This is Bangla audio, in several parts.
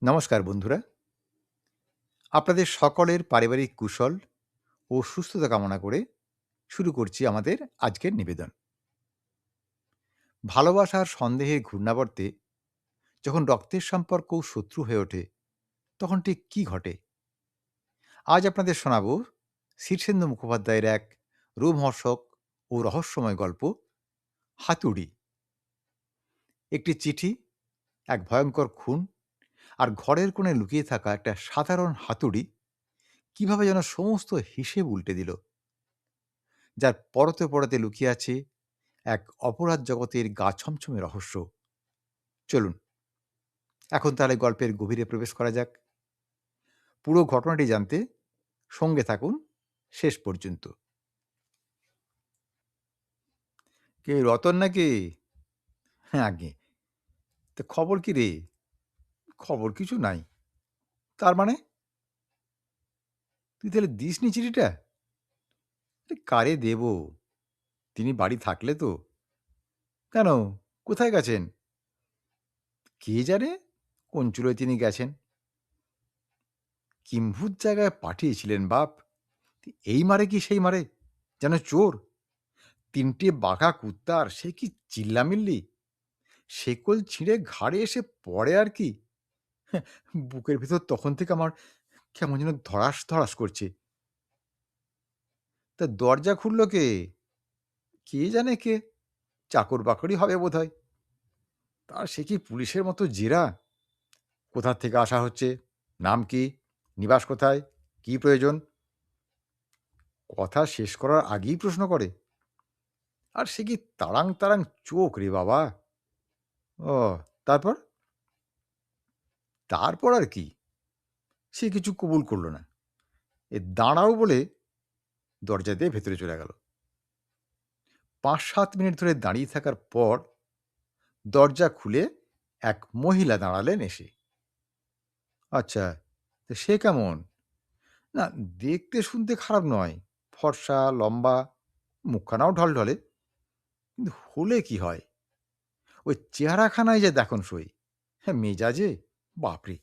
নমস্কার বন্ধুরা, আপনাদের সকলের পারিবারিক কুশল ও সুস্থতা কামনা করে শুরু করছি আমাদের আজকের নিবেদন। ভালোবাসার সন্দেহের ঘূর্ণাবর্তে যখন রক্তের সম্পর্কও শত্রু হয়ে ওঠে, তখন ঠিক কী ঘটে? আজ আপনাদের শোনাব শীর্ষেন্দু মুখোপাধ্যায়ের এক রোমহর্ষক ও রহস্যময় গল্প, হাতুড়ি। একটি চিঠি, এক ভয়ঙ্কর খুন, আর ঘরের কোণে লুকিয়ে থাকা একটা সাধারণ হাতুড়ি কিভাবে যেন সমস্ত হিসেব উল্টে দিল। যার পরতে পরতে লুকিয়ে আছে এক অপরাধ জগতের গা ছমছমে রহস্য। চলুন এখন তাহলে গল্পের গভীরে প্রবেশ করা যাক। পুরো ঘটনাটি জানতে সঙ্গে থাকুন শেষ পর্যন্ত। কে, রতন নাকি? হ্যাঁ আগে, তা খবর কি রে? খবর কিছু নাই। তার মানে তুই তাহলে দিসনি চিঠিটা? আরে কারে দেব? তিনি বাড়ি থাকলে তো। কেন, কোথায় গেছেন? কে জানে কোন চুলোয় তিনি গেছেন। কিম্ভূত জায়গায় পাঠিয়েছিলেন বাপ। এই মারে কি সেই মারে, যেন চোর। তিনটে বাঘা কুত্তার সে কি চিল্লামিল্লি! শেকল ছিঁড়ে ঘাড়ে এসে পড়ে আর কি। হ্যাঁ, বুকের ভিতর তখন থেকে আমার কেমন যেন ধড়াস ধড়াস করছে। তা দরজা খুলল কে? কে জানে কে, চাকর বাকরই হবে বোধহয়। তার সে কি পুলিশের মতো জেরা! কোথা থেকে আসা হচ্ছে, নাম কি, নিবাস কোথায়, কি প্রয়োজন, কথা শেষ করার আগেই প্রশ্ন করে। আর সে কি তাড়াং তাড়াং চোখ রে বাবা! ও, তারপর? তারপর আর কি, সে কিছু কবুল করল না। দাঁড়াও বলে দরজা দিয়ে ভেতরে চলে গেল। ৫-৭ মিনিট ধরে দাঁড়িয়ে থাকার পর দরজা খুলে এক মহিলা দাঁড়ালেন এসে। আচ্ছা, তা সে কেমন? না, দেখতে শুনতে খারাপ নয়, ফর্সা, লম্বা, মুখখানাও ঢলঢলে। কিন্তু হলে কি হয়, ওই চেহারাখানায় যে দেখুন সই, হ্যাঁ মেজাজে, বাপরে,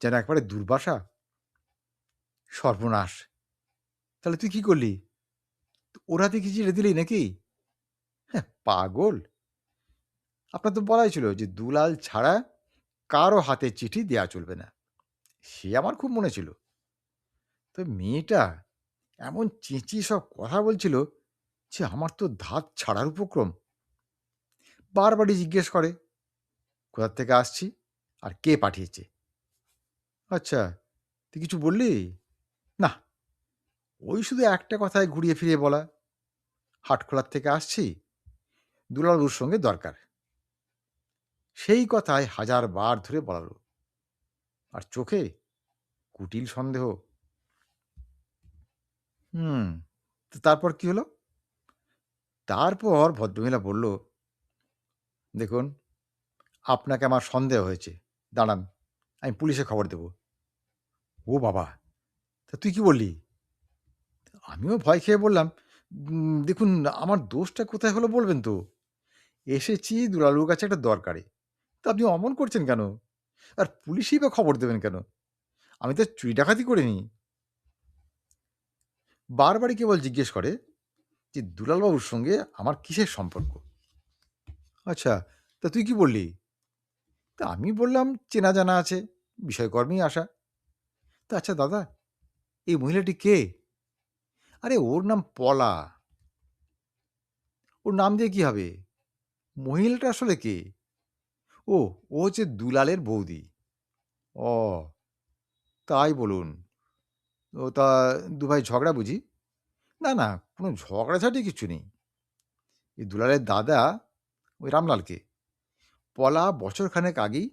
যেন একবারে দুর্বাসা। সর্বনাশ! তাহলে তুই কি করলি? ওরা দেখি চিড়ে দিলি নাকি? হ্যাঁ পাগল! আপনার তো বলাই ছিল যে দুলাল ছাড়া কারো হাতে চিঠি দেয়া চলবে না। সে আমার খুব মনে ছিল। তো মেয়েটা এমন চেঁচিয়ে সব কথা বলছিল যে আমার তো ধাত ছাড়ার উপক্রম। বারবারই জিজ্ঞেস করে কোথা থেকে আসছি আর কে পাঠিয়েছে। আচ্ছা, তুই কিছু বললি? না, ওই শুধু একটা কথায় ঘুরিয়ে ফিরিয়ে বলা, হাটখোলার থেকে আসছি, দুলালবাবুর সঙ্গে দরকার। সেই কথায় হাজার বার ধরে বলালো। আর চোখে কুটিল সন্দেহ। হুম, তো তারপর কি হলো? তারপর ভদ্রমহিলা বলল, দেখুন, আপনাকে আমার সন্দেহ হয়েছে। দাঁড়ান, আমি পুলিশে খবর দেব। ও বাবা! তা তুই কি বললি? আমিও ভয় খেয়ে বললাম, দেখুন, আমার দোষটা কোথায় হলো বলবেন তো? এসেছি দুলালবাবুর কাছে একটা দরকারে। তা আপনি অমন করছেন কেন? আর পুলিশেই বা খবর দেবেন কেন? আমি তো চুরি ডাকাতি করিনি। বারবারই কেবল জিজ্ঞেস করে যে দুলালবাবুর সঙ্গে আমার কিসের সম্পর্ক? আচ্ছা, তা তুই কি বললি? তা আমি বললাম চেনা জানা আছে, বিষয়কর্মেই আসা। তা আচ্ছা দাদা, এই মহিলাটি কে? আরে ওর নাম পলা। ওর নাম দিয়ে কি হবে? মহিলাটা আসলে কে? ও, ও হচ্ছে দুলালের বৌদি। ও, তাই বলুন। ও তা দুভাই ঝগড়া বুঝি? না না, কোনো ঝগড়াঝাটি কিছু নেই। এই দুলালের দাদা, ওই রামলালকে পলা বছরখানেক আগেই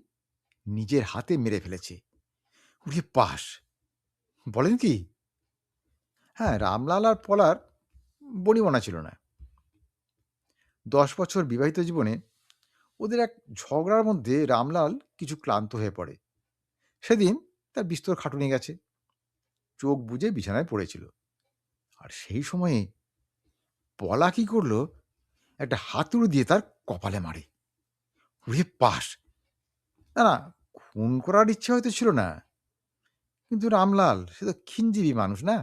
নিজের হাতে মেরে ফেলেছে। উড়ে পাস! বলেন কি? হ্যাঁ, রামলাল আর পলার বনিবনা ছিল না। ১০ বছর বিবাহিত জীবনে ওদের এক ঝগড়ার মধ্যে রামলাল কিছু ক্লান্ত হয়ে পড়ে। সেদিন তার বিস্তর খাটুনি গেছে, চোখ বুজে বিছানায় পড়েছিল। আর সেই সময়ে পলা কি করলো, একটা হাতুড়ি দিয়ে তার কপালে মারে। ওরে পাস! না না, খুন করার ইচ্ছে হয়তো ছিল না, কিন্তু রামলাল সে তো ক্ষীণজীবী মানুষ না?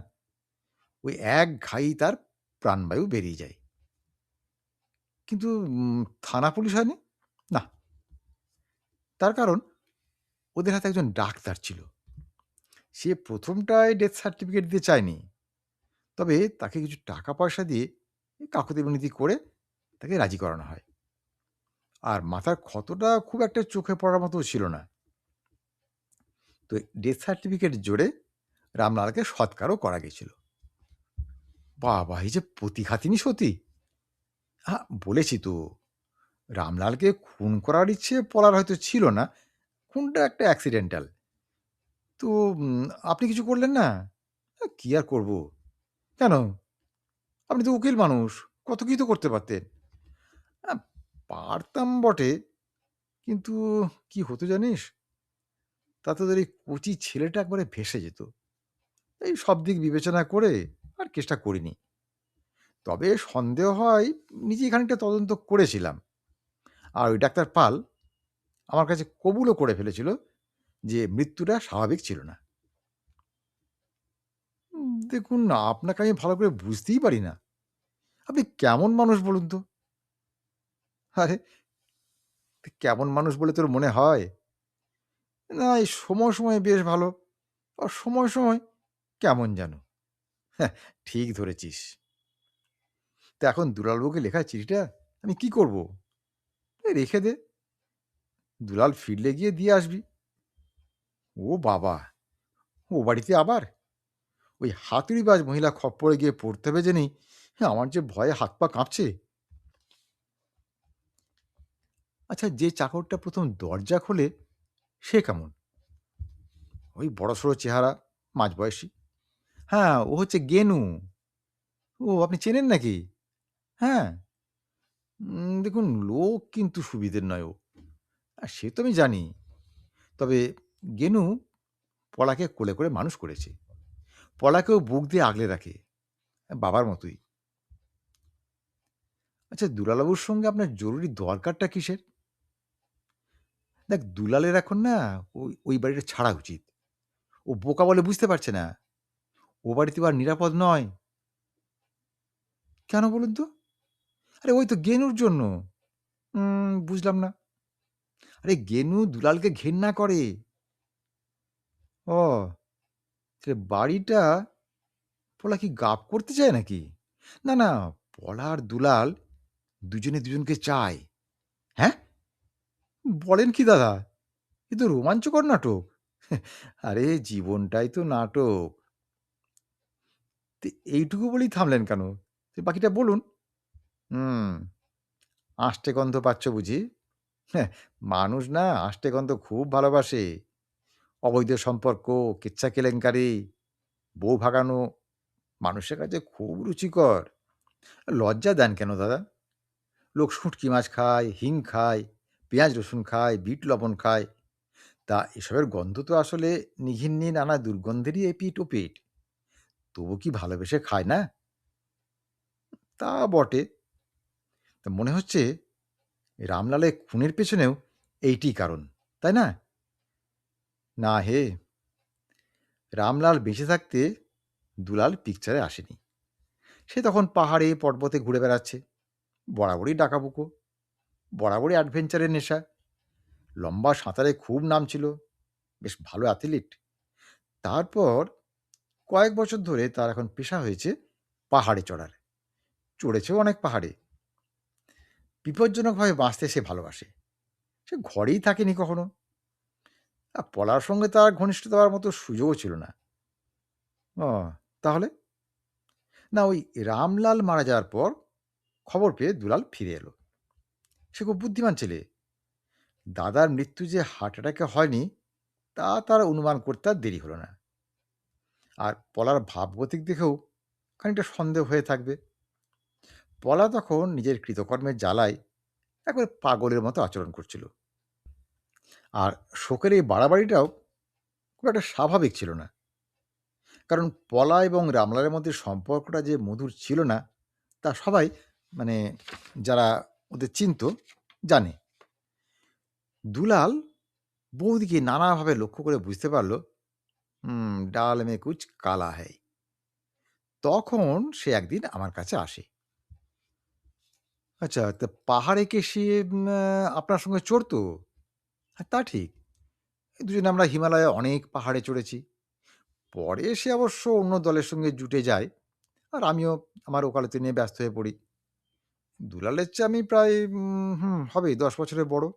ওই এক ঘায়েই তার প্রাণবায়ু বেরিয়ে যায়। কিন্তু থানা পুলিশ হয়নি? না, তার কারণ ওদের হাতে একজন ডাক্তার ছিল। সে ১ম টায় ডেথ সার্টিফিকেট দিতে চায়নি। তবে তাকে কিছু টাকা পয়সা দিয়ে কাকুতি মিনতি করে তাকে রাজি করানো হয়। আর মাথার ক্ষতটা খুব একটা চোখে পড়ার মতো ছিল না। তো ডেথ সার্টিফিকেট জোরে রামলালকে সৎকারও করা গেছিল। বাবা! এই যে প্রতিঘাতিনী সতী! বলেছি তো, রামলালকে খুন করার ইচ্ছে পলার হয়তো ছিল না। খুনটা একটা অ্যাক্সিডেন্টাল। তো আপনি কিছু করলেন না? কি আর করব? কেন? আপনি তো উকিল মানুষ। কত কিছুই তো করতে পারতেন। আ পারতাম বটে, কিন্তু কি হতো জানিস? তাতে তোদের এই কচি ছেলেটা একবারে ভেসে যেত। এই সব দিক বিবেচনা করে আর কেসটা করিনি। তবে সন্দেহ হয় নিজেই খানিকটা তদন্ত করেছিলাম। আর ওই ডাক্তার পাল আমার কাছে কবুলও করে ফেলেছিল যে মৃত্যুটা স্বাভাবিক ছিল না। দেখুন, আপনাকে আমি ভালো করে বুঝতেই পারি না। আপনি কেমন মানুষ বলুন তো? আরে, তুই কেমন মানুষ বলে তোর মনে হয়? না, এই সময়, সময় বেশ ভালো। আর সময়, সময় কেমন যেন। হ্যাঁ, ঠিক ধরেছিস। তা এখন দুলালবাবুকে লেখা চিঠিটা আমি কি করব? রেখে দে। দুলাল ফিরলে গিয়ে দিয়ে আসবি। ও বাবা! ও বাড়িতে আবার? ওই হাতুড়িবাজ মহিলা খপ্পরে গিয়ে পড়তে হবে জেনেই আমার যে ভয়ে হাত পা কাঁপছে। আচ্ছা, যে চাকরটা ১ম দরজা খোলে সে কেমন? ওই বড়সড় চেহারা, মাঝবয়সী। হ্যাঁ, ও হচ্ছে গেনু। ও, আপনি চেনেন নাকি? হ্যাঁ। দেখুন, লোক কিন্তু সুবিধের নয় ও। সে তো আমি জানি। তবে গেনু পলাকে কোলে করে মানুষ করেছে। পলাকেও বুক দিয়ে আগলে রাখে, বাবার মতোই। আচ্ছা, দুলালবাবুর সঙ্গে আপনার জরুরি দরকারটা কিসের? দেখ, দুলালের এখন না ওই বাড়িটা ছাড়া উচিত। ও বোকা বলে বুঝতে পারছে না। ও বাড়িতে আর নিরাপদ নয়। কেন বলুন তো? আরে ওই তো গেনুর জন্য। বুঝলাম না। আরে গেনু দুলালকে ঘেন্না করে। ও, তাহলে বাড়িটা পলা কি গাব করতে চায় নাকি? না, না, পলা আর দুলাল দুজনে দুজনকে চায়। হ্যাঁ? বলেন কি দাদা? এ তো রোমাঞ্চকর নাটক। আরে জীবনটাই তো নাটক। তো এইটুকু বলেই থামলেন কেন? বাকিটা বলুন। হুম, আষ্টে গন্ধ পাচ্ছ বুঝি? হ্যাঁ, মানুষ না আষ্টে গন্ধ খুব ভালোবাসে। অবৈধ সম্পর্ক, কেচ্ছা কেলেঙ্কারি, বউ ভাগানো মানুষের কাছে খুব রুচিকর। লজ্জা দেন কেন দাদা? লোক শুঁটকি মাছ খায়, হিং খায়, পেঁয়াজ রসুন খায়, বিট লবণ খায়। তা এসবের গন্ধ তো আসলে নিঘিন্নি নানা দুর্গন্ধেরই এপিঠ ওপিঠ। তবু কি ভালোবেসে খায় না? তা বটে। তা মনে হচ্ছে রামলালের খুনের পেছনেও এইটিই কারণ, তাই না? না হে, রামলাল বেঁচে থাকতে দুলাল পিকচারে আসেনি। সে তখন পাহাড়ে পর্বতে ঘুরে বেড়াচ্ছে। বরাবরই ডাকাবুকো, বরাবরই অ্যাডভেঞ্চারের নেশা। লম্বা সাঁতারে খুব নাম ছিল, বেশ ভালো অ্যাথলিট। তারপর কয়েক বছর ধরে তার এখন পেশা হয়েছে পাহাড়ে চড়ার। চড়েছেও অনেক পাহাড়ে। বিপজ্জনকভাবে বাঁচতে সে ভালোবাসে। সে ঘরেই থাকেনি কখনো। পলার সঙ্গে তার ঘনিষ্ঠতা হওয়ার মতো সুযোগও ছিল না। ও, তাহলে? না, ওই রামলাল মারা যাওয়ার পর খবর পেয়ে দুলাল ফিরে এলো। সে খুব বুদ্ধিমান ছেলে। দাদার মৃত্যু যে হার্ট অ্যাটাকে হয়নি তা তার অনুমান করতে আর দেরি হলো না। আর পলার ভাবগতিক দেখেও খানিকটা সন্দেহ হয়ে থাকবে। পলা তখন নিজের কৃতকর্মের জ্বালায় একবার পাগলের মতো আচরণ করছিল। আর শোকের এই বাড়াবাড়িটাও খুব একটা স্বাভাবিক ছিল না। কারণ পলা এবং রামলালের মধ্যে সম্পর্কটা যে মধুর ছিল না তা সবাই, মানে যারা ওদের চিনতো, জানে। দুলাল বৌদিকে নানাভাবে লক্ষ্য করে বুঝতে পারল, ডাল মে কুছ কালা হ্যায়। তখন সে একদিন আমার কাছে আসে। আচ্ছা, তা পাহাড়ে কি সে আপনার সঙ্গে চড়তো? হ্যাঁ, তা ঠিক। দুজনে আমরা হিমালয়ে অনেক পাহাড়ে চড়েছি। পরে সে অবশ্য অন্য দলের সঙ্গে জুটে যায়। আর আমিও আমার ওকালতি নিয়ে ব্যস্ত হয়ে পড়ি। দুলালের চেয়ে আমি প্রায় হবে ১০ বছরের বড়।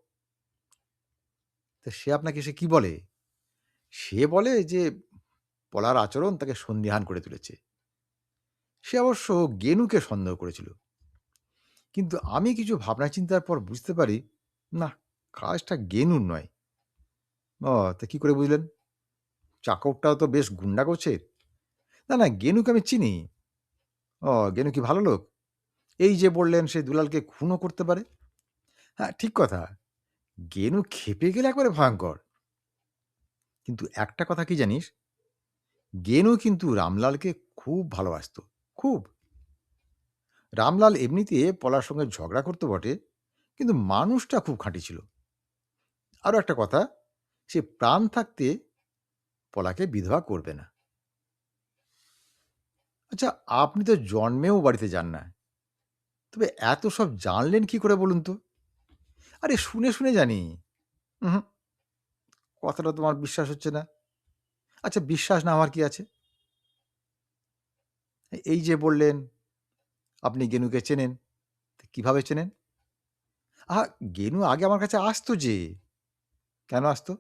তা সে আপনাকে এসে কি বলে? সে বলে যে পলার আচরণ তাকে সন্দিহান করে তুলেছে। সে অবশ্য গেনুকে সন্দেহ করেছিল। কিন্তু আমি কিছু ভাবনা চিন্তার পর বুঝতে পারি, না, কাজটা গেনুর নয়। ও, তা কি করে বুঝলেন? চাকরটাও তো বেশ গুন্ডা গোছের। না, না, গেনুকে আমি চিনি। ও, গেনু কি ভালো লোক? এই যে বললেন সে দুলালকে খুনও করতে পারে। হ্যাঁ, ঠিক কথা। গেনু ক্ষেপে গেলে একেবারে ভয়ঙ্কর। কিন্তু একটা কথা কি জানিস? গেনু কিন্তু রামলালকে খুব ভালোবাসতো। খুব। রামলাল এমনিতে পলার সঙ্গে ঝগড়া করতো বটে, কিন্তু মানুষটা খুব খাঁটি ছিল। আরো একটা কথা, সে প্রাণ থাকতে পলাকে বিধবা করবে না। আচ্ছা, আপনি তো জন্মেও বাড়িতে যান না। তবে এত সব জানলেন কি করে বলুন তো? আরে শুনে, শুনে জানি। উহু, কথাটা তোমার বিশ্বাস হচ্ছে না। আচ্ছা, বিশ্বাস না হওয়ার কি আছে? এই যে বললেন আপনি গেনুকে চেনেন। তা কিভাবে চেনেন? আহা, গেনু আগে আমার কাছে আসতো যে। কেন আসতো?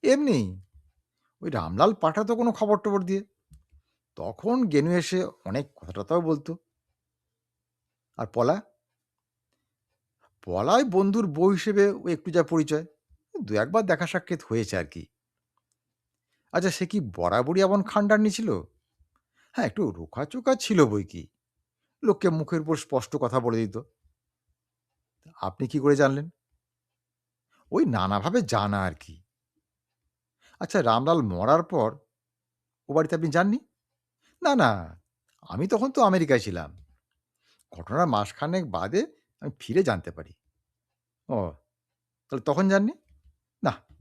এমনি। ওই রামলাল পাঠাতো কোনো খবর-টবর দিয়ে। তখন গেনু এসে অনেক কথা-টথাও বলত। আর পলা? পলা ওই বন্ধুর বউ হিসেবে ও একটু যা পরিচয়। ২-১ বার দেখা সাক্ষাৎ হয়েছে আরকি। আচ্ছা, সে কি বরাবরই এমন খানদানি ছিল? হ্যাঁ, একটু রোঁকা-চোকা ছিল বৈকি। লোককে মুখের উপর স্পষ্ট কথা বলে দিত। আপনি কি করে জানলেন? ওই নানাভাবে জানা আরকি। আচ্ছা, রামলাল মরার পর ও বাড়িতে আপনি যাননি? না, না। আমি তখন তো আমেরিকায় ছিলাম। ঘটনার মাসখানেক বাদে আমি ফিরে জানতে পারি। ও, তাহলে তখন যাননি? নাহ,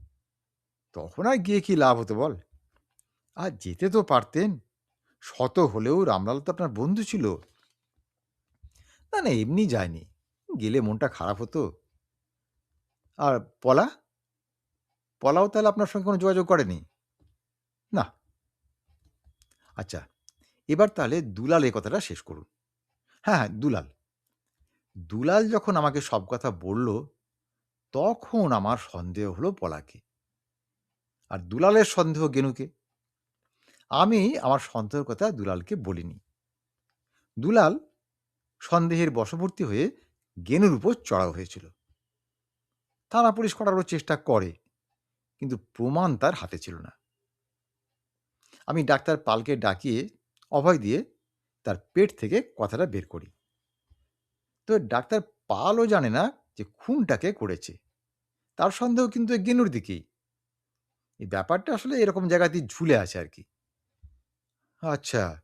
তখন আর গিয়ে কি লাভ হতো বল? আর যেতে তো পারতেন। শত হলেও রামলাল তো আপনার বন্ধু ছিল। না, না, এমনি যায়নি। গেলে মনটা খারাপ হতো। আর পলা? পলাও তাহলে আপনার সঙ্গে কোনো যোগাযোগ করেনি? নাহ। আচ্ছা, এবার তাহলে দুলাল কথাটা শেষ করুন। হ্যাঁ, হ্যাঁ, দুলাল। দুলাল যখন আমাকে সব কথা বলল, তখন আমার সন্দেহ হলো পলাকে। আর দুলালের সন্দেহ গেনুকে। আমি আমার সন্দেহের কথা দুলালকে বলিনি। দুলাল সন্দেহের বশবর্তী হয়ে গেনুর উপর চড়াও হয়েছিল। থানা পুলিশ করারও চেষ্টা করে, কিন্তু প্রমাণ তার হাতে ছিল না। আমি ডাক্তার পালকে ডাকিয়ে অভয় দিয়ে তার পেট থেকে কথাটা বের করি। তো ডাক্তার পালও জানে না যে খুনটাকে করেছে। তার সন্দেহ কিন্তু এই গেনুর দিকেই। এই ব্যাপারটা আসলে এরকম জায়গাতেই ঝুলে আছে আরকি। আচ্ছা,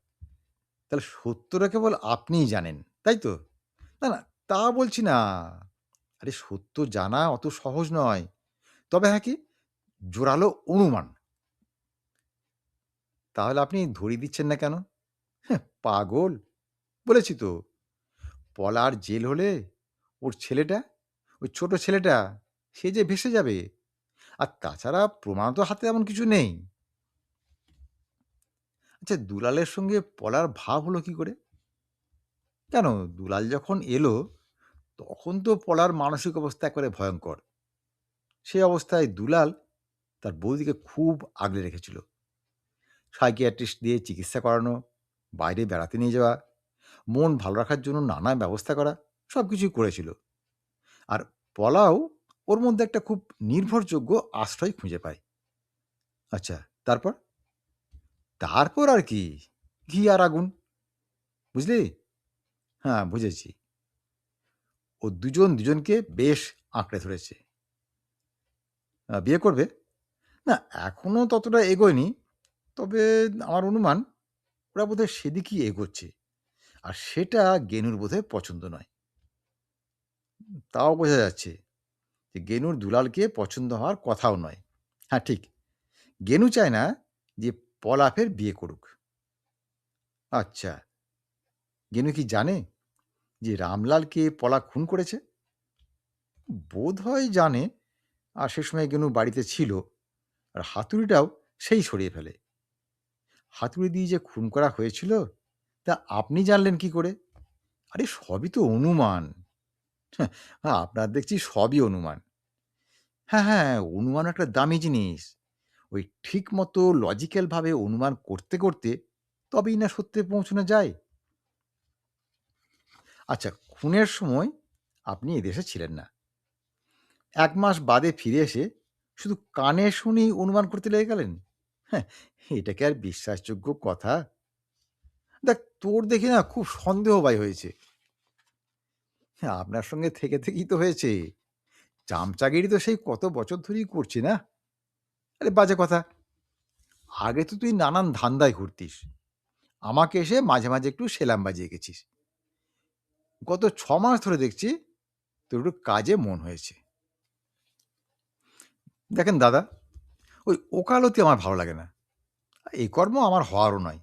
তাহলে সত্যটা কেবল আপনিই জানেন, তাই তো? না, না, তা বলছি না। আরে সত্য জানা অত সহজ নয়। তবে হ্যাঁ কি, জোরালো অনুমান। তাহলে আপনি ধরিয়ে দিচ্ছেন না কেন? হ্যাঁ, পাগল! বলেছি তো, পলার জেল হলে ওর ছেলেটা, ওই ছোট ছেলেটা, সে যে ভেসে যাবে। আর তাছাড়া প্রমাণ তো হাতে এমন কিছু নেই। আচ্ছা, দুলালের সঙ্গে পলার ভাব হলো কি করে? কেন, দুলাল যখন এলো, তখন তো পলার মানসিক অবস্থা একেবারে ভয়ংকর। সেই অবস্থায় দুলাল তার বৌদিকে খুব আগলে রেখেছিল। সাইকিয়াট্রিস্ট দিয়ে চিকিৎসা করানো, বাইরে বেড়াতে নিয়ে যাওয়া, মন ভালো রাখার জন্য নানা ব্যবস্থা করা, সবকিছুই করেছিল। আর পলাও ওর মধ্যে একটা খুব নির্ভরযোগ্য আশ্রয় খুঁজে পায়। আচ্ছা, তারপর? তারপর আর কি? ঘি আর আগুন। বুঝলি? হ্যাঁ, বুঝেছি। ও দুজন দুজনকে বেশ আঁকড়ে ধরেছে। বিয়ে করবে? না, এখনো ততটা এগোয়নি। তবে আমার অনুমান ওরা বোধহয় সেদিকেই এগোচ্ছে। আর সেটা গেনুর বোধহয় পছন্দ নয়। তাও বোঝা যাচ্ছে যে গেনুর দুলালকে পছন্দ হওয়ার কথাও নয়। হ্যাঁ, ঠিক। গেনু চায় না যে পলা ফের বিয়ে করুক। আচ্ছা, গেনু কি জানে যে রামলালকে পলা খুন করেছে? বোধহয় জানে। আর সে সময় গেনু বাড়িতে ছিল। আর হাতুড়িটাও সেই সরিয়ে ফেলে। হাতুড়ি দিয়ে যে খুন করা হয়েছিল তা আপনি জানলেন কি করে? আরে সবই তো অনুমান। হ্যাঁ, আপনার দেখছি সবই অনুমান। হ্যাঁ, হ্যাঁ, অনুমান একটা দামি জিনিস। ওই ঠিকমতো লজিক্যাল ভাবে অনুমান করতে, করতে তবেই না সত্যে পৌঁছানো যায়। আচ্ছা, খুনের সময় আপনি এদেশে ছিলেন না। ১ মাস বাদে ফিরে এসে শুধু কানে শুনেই অনুমান করতে লেগে গেলেন? হ্যাঁ, এটা কি আর বিশ্বাসযোগ্য কথা? দেখ, তোর দেখে না খুব সন্দেহ ভাই হয়েছে। হ্যাঁ, আপনার সঙ্গে থেকে, থেকেই তো হয়েছে। চামচাগিরি তো সেই কত বছর ধরেই করছি না? আরে বাজে কথা। আগে তো তুই নানান ধান্দায় ঘুরতিস। আমাকে এসে মাঝে, মাঝে একটু সেলাম বাজিয়ে গেছিস। গত ৬ মাস ধরে দেখছি তোর একটু কাজে মন হয়েছে। দেখেন দাদা, ওই ওকালতি আমার ভালো লাগে না। এই কর্ম আমার হওয়ারও নয়।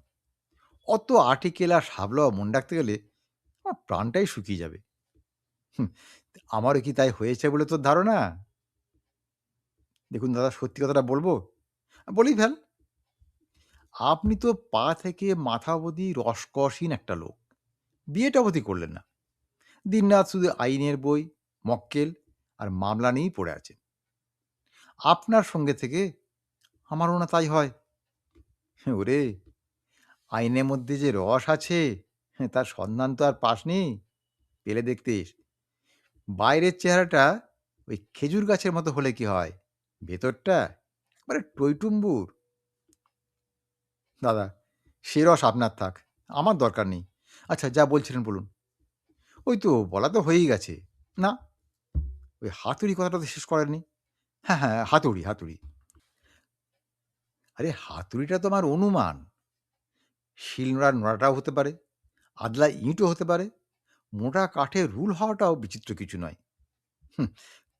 অত আর্টিকেল আর সাবলওয়া মনে রাখতে গেলে আমার প্রাণটাই শুকিয়ে যাবে। হুম, আমারও কি তাই হয়েছে বলে তোর ধারণা? দেখুন দাদা, সত্যি কথাটা বলব? বলেই ফেল। আপনি তো পা থেকে মাথা অবধি রসকসহীন একটা লোক। বিয়েটা অবধি করলেন না। দিনরাত শুধু আইনের বই, মক্কেল আর মামলা নিয়েই পড়ে আছেন। আপনার সঙ্গে থেকে আমারও না তাই হয়। ওরে! আইনের মধ্যে যে রস আছে, তার সন্ধান তো আর পাসনি। পেলে দেখতিস। বাইরের চেহারাটা ওই খেজুর গাছের মতো হলে কি হয়? ভেতরটা একেবারে টইটুম্বুর। দাদা, সে রস আপনার থাক। আমার দরকার নেই। আচ্ছা, যা বলছিলেন বলুন। ওই তো বলা তো হয়েই গেছে। না, ওই হাতুড়ি কথাটা তো শেষ করেননি। হ্যাঁ, হ্যাঁ, হাতুড়ি, হাতুড়ি। আরে হাতুড়িটা তো আমার অনুমান। শিলনোড়ার নোড়াটাও হতে পারে, আদলা ইঁটও হতে পারে, মোটা কাঠের রুল হওয়াটাও বিচিত্র কিছু নয়। হুম,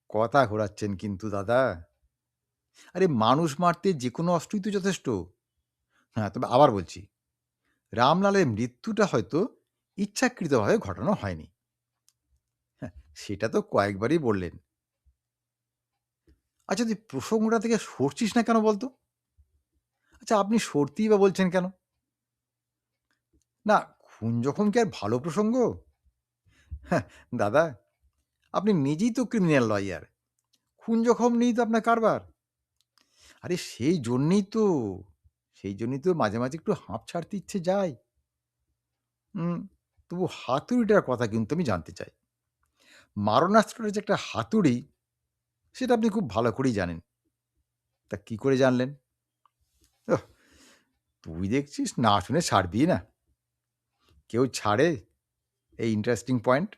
কথা ঘোরাচ্ছেন কিন্তু দাদা। আরে মানুষ মারতে যেকোনো অস্ত্রই তো যথেষ্ট। হ্যাঁ, তবে আবার বলছি, রামলালের মৃত্যুটা হয়তো ইচ্ছাকৃতভাবে ঘটানো হয়নি। হ্যাঁ, সেটা তো কয়েকবারই বললেন। আচ্ছা, তুই প্রসঙ্গটা থেকে সরছিস না কেন বলতো? আচ্ছা, আপনি সরতেই বা বলছেন কেন? না, খুন জখম কি আর ভালো প্রসঙ্গ? হ্যাঁ, দাদা, আপনি নিজেই তো ক্রিমিনাল লয়ার। খুন জখম নিয়েই তো আপনার কারবার। আরে সেই জন্যই তো মাঝে, মাঝে একটু হাঁপ ছাড়তে ইচ্ছে যায়। উম তবু হাতুড়িটার কথা কিন্তু আমি জানতে চাই। মারণাস্ত্রটা যে একটা হাতুড়ি, সেটা আপনি খুব ভালো করেই জানেন। তা কি করে জানলেন? ওহ! তুই দেখছিস না শুনে ছাড়বি না। কেউ ছাড়ে এই ইন্টারেস্টিং পয়েন্ট?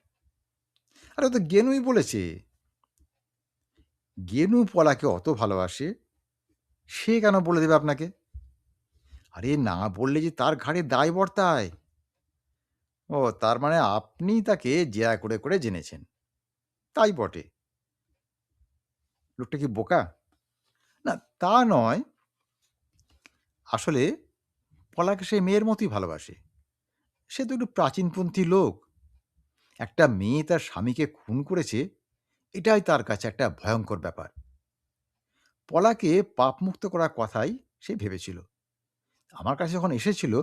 আরে ও তো গেনুই বলেছে। গেনু পলাকে অত ভালোবাসে, সে কেন বলে দেবে আপনাকে? আরে না বললে যে তার ঘাড়ে দায় বর্তায়। ও, তার মানে আপনিই তাকে জেরা করে, করে জেনেছেন। তাই বটে। লোকটা কি বোকা? না, তা নয়। আসলে পলাকে সে মেয়ের মতোই ভালোবাসে। সে তো একটু প্রাচীনপন্থী লোক। একটা মেয়ে তার স্বামীকে খুন করেছে, এটাই তার কাছে একটা ভয়ঙ্কর ব্যাপার। পলাকে পাপমুক্ত করার কথাই সে ভেবেছিল। আমার কাছে যখন এসেছিল,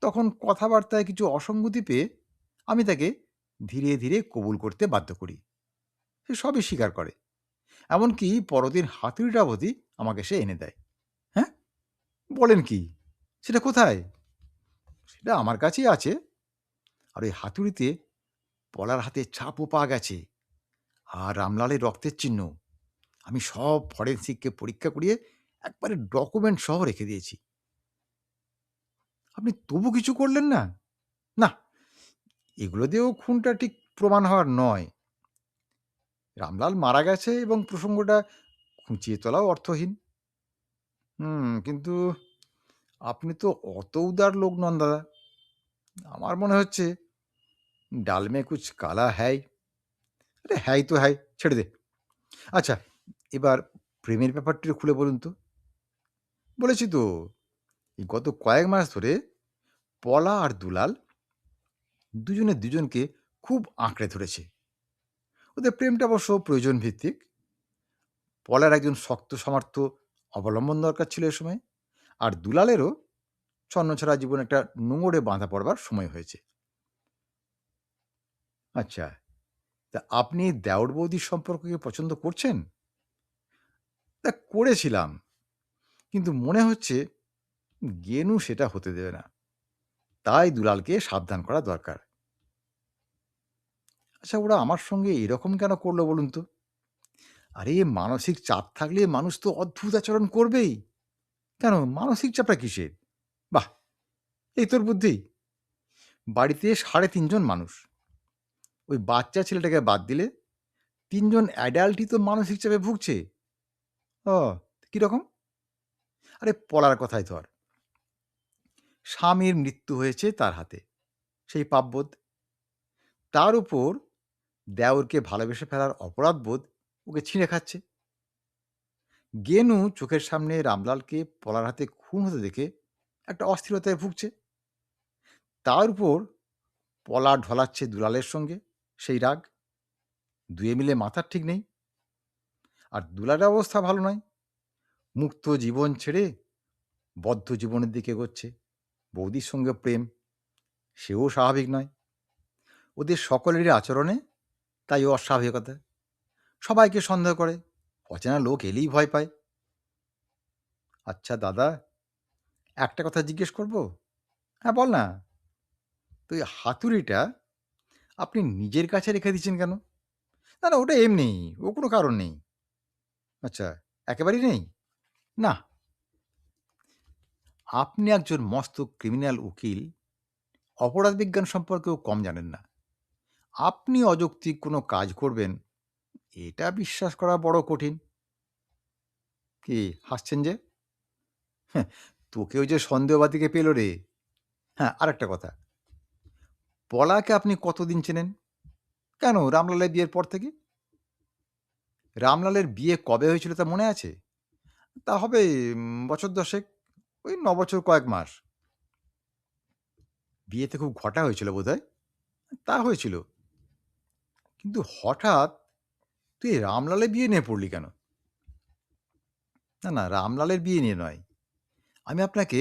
তখন কথাবার্তায় কিছু অসঙ্গতি পেয়ে আমি তাকে ধীরে, ধীরে কবুল করতে বাধ্য করি। সে সবই স্বীকার করে। এমনকি পরদিন হাতুড়িটা অবধি আমাকে সে এনে দেয়। হ্যাঁ? বলেন কি? সেটা কোথায়? সেটা আমার কাছেই আছে। আর ওই হাতুড়িতে পলার হাতের ছাপও পাওয়া গেছে। আর রামলালের রক্তের চিহ্ন। আমি সব ফরেনসিককে পরীক্ষা করিয়ে একবারে ডকুমেন্ট সহ রেখে দিয়েছি। আপনি তবু কিছু করলেন না? নাহ, এগুলো দিয়েও খুনটা ঠিক প্রমাণ হওয়ার নয়। রামলাল মারা গেছে এবং প্রসঙ্গটা খুঁচিয়ে তোলাও অর্থহীন। কিন্তু আপনি তো অত উদার লোক নন দাদা। আমার মনে হচ্ছে ডাল মে কুছ কালা হ্যায়। আরে হ্যায় তো হ্যায়, ছেড়ে দে। আচ্ছা, এবার প্রেমের ব্যাপারটি খুলে বলুন তো। বলেছি তো, এই গত কয়েক মাস ধরে পলা আর দুলাল দুজনে দুজনকে খুব আঁকড়ে ধরেছে। ওদের প্রেমটা অবশ্য প্রয়োজন ভিত্তিক। পলার একজন শক্ত সামর্থ্য অবলম্বন দরকার ছিল এ সময়, আর দুলালেরও ছন্নছাড়া জীবন একটা নোঙরে বাঁধা পড়বার সময় হয়েছে। আচ্ছা, তা আপনি দেওর বৌদির সম্পর্ককে পছন্দ করছেন? তা করেছিলাম, কিন্তু মনে হচ্ছে গেনু সেটা হতে দেবে না। তাই দুলালকে সাবধান করা দরকার। আচ্ছা, ওরা আমার সঙ্গে এরকম কেন করলো বলুন তো? আরে, মানসিক চাপ থাকলে মানুষ তো অদ্ভুত আচরণ করবেই। কেন, মানসিক চাপটা কিসের? বাহ! এই তোর বুদ্ধি। বাড়িতে ৩.৫ জন মানুষ। ওই বাচ্চা ছেলেটাকে বাদ দিলে ৩ জন অ্যাডাল্টই তো মানসিক চাপে ভুগছে। ও, কিরকম? আরে, পলার কথাই ধর। স্বামীর মৃত্যু হয়েছে তার হাতে, সেই পাপবোধ। তার উপর দেওরকে ভালোবেসে ফেলার অপরাধবোধ ওকে ছিঁড়ে খাচ্ছে। গেনু চোখের সামনে রামলালকে পলার হাতে খুন হতে দেখে একটা অস্থিরতায় ভুগছে। তার উপর পলা ঢলাচ্ছে দুলালের সঙ্গে সেই রাগ। দুয়ে মিলে মাথার ঠিক নেই। আর দুলালের অবস্থা ভালো নয়। মুক্ত জীবন ছেড়ে বদ্ধ জীবনের দিকে এগোচ্ছে। বৌদির সঙ্গে প্রেম, সেও স্বাভাবিক নয়। ওদের সকলেরই আচরণে তাই অস্বাভাবিকতা। সবাইকে সন্দেহ করে, অচেনা লোক এলেই ভয় পায়। আচ্ছা দাদা, একটা কথা জিজ্ঞেস করব? হ্যাঁ, বল না। তো এই হাতুড়িটা আপনি নিজের কাছে রেখে দিচ্ছেন কেন? না, না, ওটা এমনি, ও কোনো কারণ নেই। আচ্ছা, একেবারেই নেই? না, আপনি একজন মস্ত ক্রিমিনাল উকিল, অপরাধ বিজ্ঞান সম্পর্কেও কম জানেন না। আপনি অযৌক্তিক কোনো কাজ করবেন, এটা বিশ্বাস করা বড় কঠিন। কি হাসছেন যে? হ্যাঁ, তোকেও যে সন্দেহবাদীকে পেল রে। হ্যাঁ, আরেকটা কথা, পলাকে আপনি কতদিন চেনেন? কেন, রামলালের বিয়ের পর থেকে? রামলালের বিয়ে কবে হয়েছিল তা মনে আছে? তা হবে বছর ১০, ওই ৯ বছর কয়েক মাস। বিয়েতে খুব ঘটা হয়েছিল বোধহয়। তা হয়েছিল, কিন্তু হঠাৎ তুই রামলালের বিয়ে নিয়ে পড়লি কেন? না, না, রামলালের বিয়ে নিয়ে নয়। আমি আপনাকে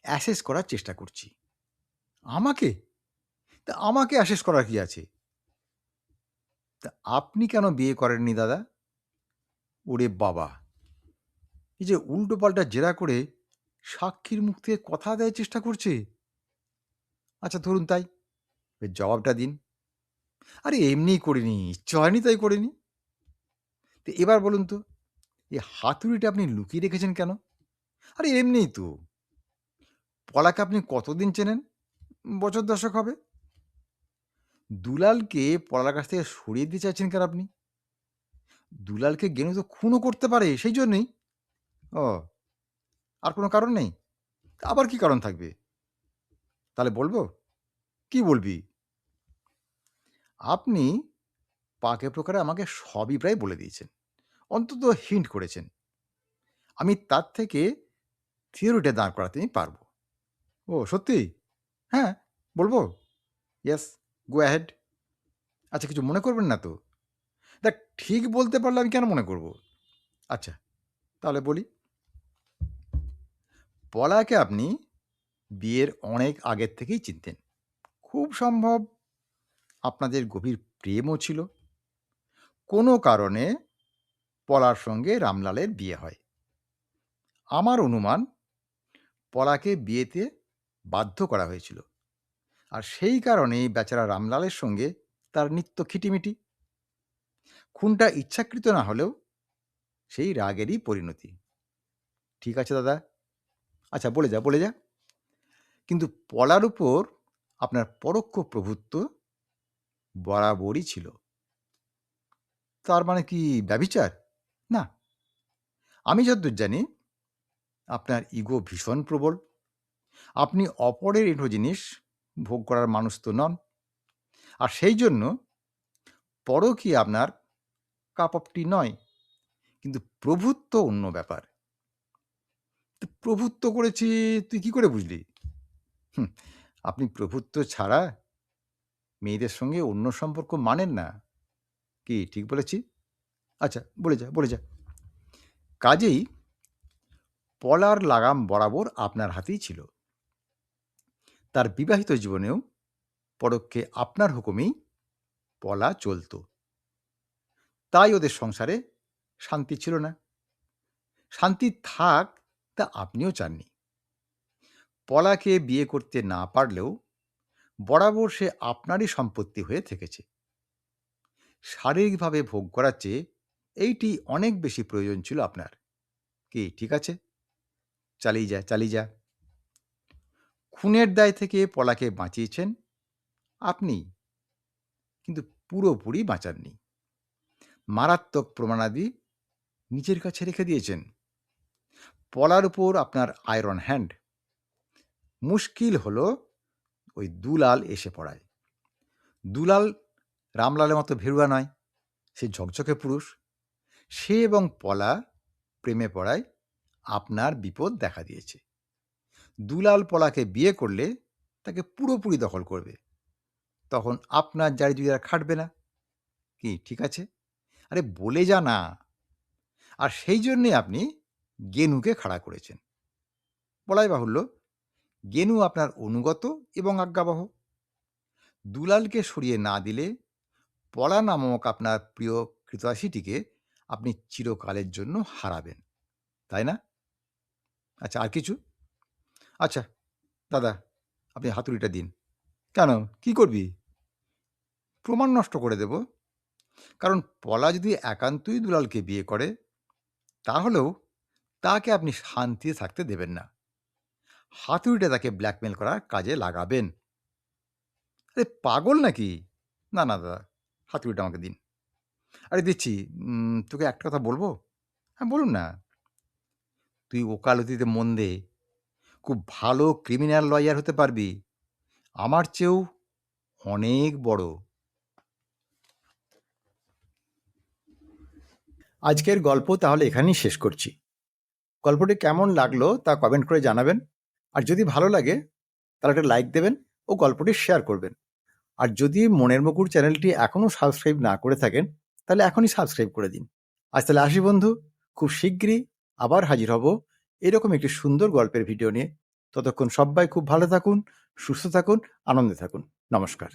অ্যাসেস করার চেষ্টা করছি। আমাকে? তা আমাকে অ্যাসেস করার কি আছে? তা আপনি কেন বিয়ে করেননি দাদা? ওরে বাবা! এই যে উল্টোপাল্টা জেরা করে সাক্ষীর মুখ থেকে কথা দেওয়ার চেষ্টা করছে। আচ্ছা, ধরুন তাই। এর জবাবটা দিন। আরে, এমনিই করিনি, ইচ্ছে হয়নি তাই করিনি। তো এবার বলুন তো, এই হাতুড়িটা আপনি লুকিয়ে রেখেছেন কেন? আরে, এমনিই তো। পলাকে আপনি কতদিন চেনেন? বছর ১০ হবে। দুলালকে পলার কাছ থেকে সরিয়ে দিতে চাইছেন কেন আপনি? দুলালকে গেনু তো খুনও করতে পারে, সেই জন্যই? ও, আর কোনো কারণ নেই? আবার কি কারণ থাকবে? তাহলে বলব? কি বলবি? আপনি পাকে প্রকারে আমাকে সবই প্রায় বলে দিয়েছেন। অন্তত হিন্ট করেছেন। আমি তার থেকে থিওরিটা দাঁড় করাতে পারব। ও, সত্যি? হ্যাঁ, বলব? Yes, go ahead. আচ্ছা, কিছু মনে করবেন না তো? দেখ, ঠিক বলতে পারলে আমি কেন মনে করব? আচ্ছা, তাহলে বলি। পলাকে আপনি বিয়ের অনেক আগের থেকেই চিনতেন। খুব সম্ভব আপনাদের গভীর প্রেমও ছিল। কোনো কারণে পলার সঙ্গে রামলালের বিয়ে হয়। আমার অনুমান পলাকে বিয়েতে বাধ্য করা হয়েছিল। আর সেই কারণেই বেচারা রামলালের সঙ্গে তার নিত্য খিটিমিটি। খুনটা ইচ্ছাকৃত না হলেও সেই রাগেরই পরিণতি। ঠিক আছে দাদা? আচ্ছা, বলে যা, বলে যা। কিন্তু পলার উপর আপনার পরোক্ষ প্রভুত্ব বরাবরই ছিল। তার মানে কি ব্যভিচার? না। আমি যতদূর জানি আপনার ইগো ভীষণ প্রবল। আপনি অপরের এঁটো জিনিস ভোগ করার মানুষ তো নন। আর সেই জন্য পরকীয়া আপনার কাপ অফ টি নয়। কিন্তু প্রভুত্ব অন্য ব্যাপার। তো প্রভুত্ব করেছি তুই কি করে বুঝলি? হুম, আপনি প্রভুত্ব ছাড়া মেয়েদের সঙ্গে অন্য সম্পর্ক মানেন না। কি ঠিক বলেছি? আচ্ছা, বলে যা, বলে যা। কাজেই পলার লাগাম বরাবর আপনার হাতেই ছিল। তার বিবাহিত জীবনেও পরোক্ষে আপনার হুকুমেই পলা চলত। তাই ওদের সংসারে শান্তি ছিল না। শান্তি থাক তা আপনিও চাননি। পলাকে বিয়ে করতে না পারলেও বরাবর সে আপনারই সম্পত্তি হয়ে থেকেছে। শারীরিকভাবে ভোগ করার চেয়ে এইটি অনেক বেশি প্রয়োজন ছিল আপনার। কি ঠিক আছে? চালিয়ে যা, চালিয়ে যা। খুনের দায় থেকে পলাকে বাঁচিয়েছেন আপনি, কিন্তু পুরোপুরি বাঁচাননি। মারাত্মক প্রমাণাদি নিজের কাছে রেখে দিয়েছেন। পলার উপর আপনার আয়রন হ্যান্ড। মুশকিল হলো ওই দুলাল এসে পড়ায়। দুলাল রামলালের মতো ভেরুয়া নয়, সে ঝকঝকে পুরুষ। সে এবং পলা প্রেমে পড়ায় আপনার বিপদ দেখা দিয়েছে। দুলাল পলাকে বিয়ে করলে তাকে পুরোপুরি দখল করবে। তখন আপনার জারি আর খাটবে না। কি ঠিক আছে? আরে বলে যা না। আর সেই জন্যে আপনি গেনুকে খাড়া করেছেন। বলাই বাহুল্য, গেনু আপনার অনুগত এবং আজ্ঞাবহ। দুলালকে সরিয়ে না দিলে পলা নামক আপনার প্রিয় কৃতদাসীটিকে আপনি চিরকালের জন্য হারাবেন, তাই না? আচ্ছা, আর কিছু? আচ্ছা দাদা, আপনি হাতুড়িটা দিন। কেন, কি করবি? প্রমাণ নষ্ট করে দেব। কারণ পলা যদি একান্তই দুলালকে বিয়ে করে, তাহলেও তাকে আপনি শান্তিতে থাকতে দেবেন না। হাতুড়িটা তাকে ব্ল্যাকমেল করার কাজে লাগাবেন। আরে পাগল নাকি? না না দাদা, হাতুড়িটা আমাকে দিন। আরে দিচ্ছি। তোকে একটা কথা বলবো? হ্যাঁ বলুন না। তুই ওকালতিতে মন দে, খুব ভালো ক্রিমিনাল লয়ার হতে পারবি, আমার চেয়েও অনেক বড়। আজকের গল্প তাহলে এখানেই শেষ করছি। গল্পটি কেমন লাগলো তা কমেন্ট করে জানাবেন। আর যদি ভালো লাগে তাহলে একটা লাইক দেবেন ও গল্পটি শেয়ার করবেন। আর যদি মনের মুকুর চ্যানেলটি এখনও সাবস্ক্রাইব না করে থাকেন তাহলে এখনই সাবস্ক্রাইব করে দিন। আজ তাহলে আসি বন্ধু, খুব শিগগিরই আবার হাজির হব এরকম একটি সুন্দর গল্পের ভিডিও নিয়ে। ততক্ষণ সবাই খুব ভালো থাকুন, সুস্থ থাকুন, আনন্দে থাকুন। নমস্কার।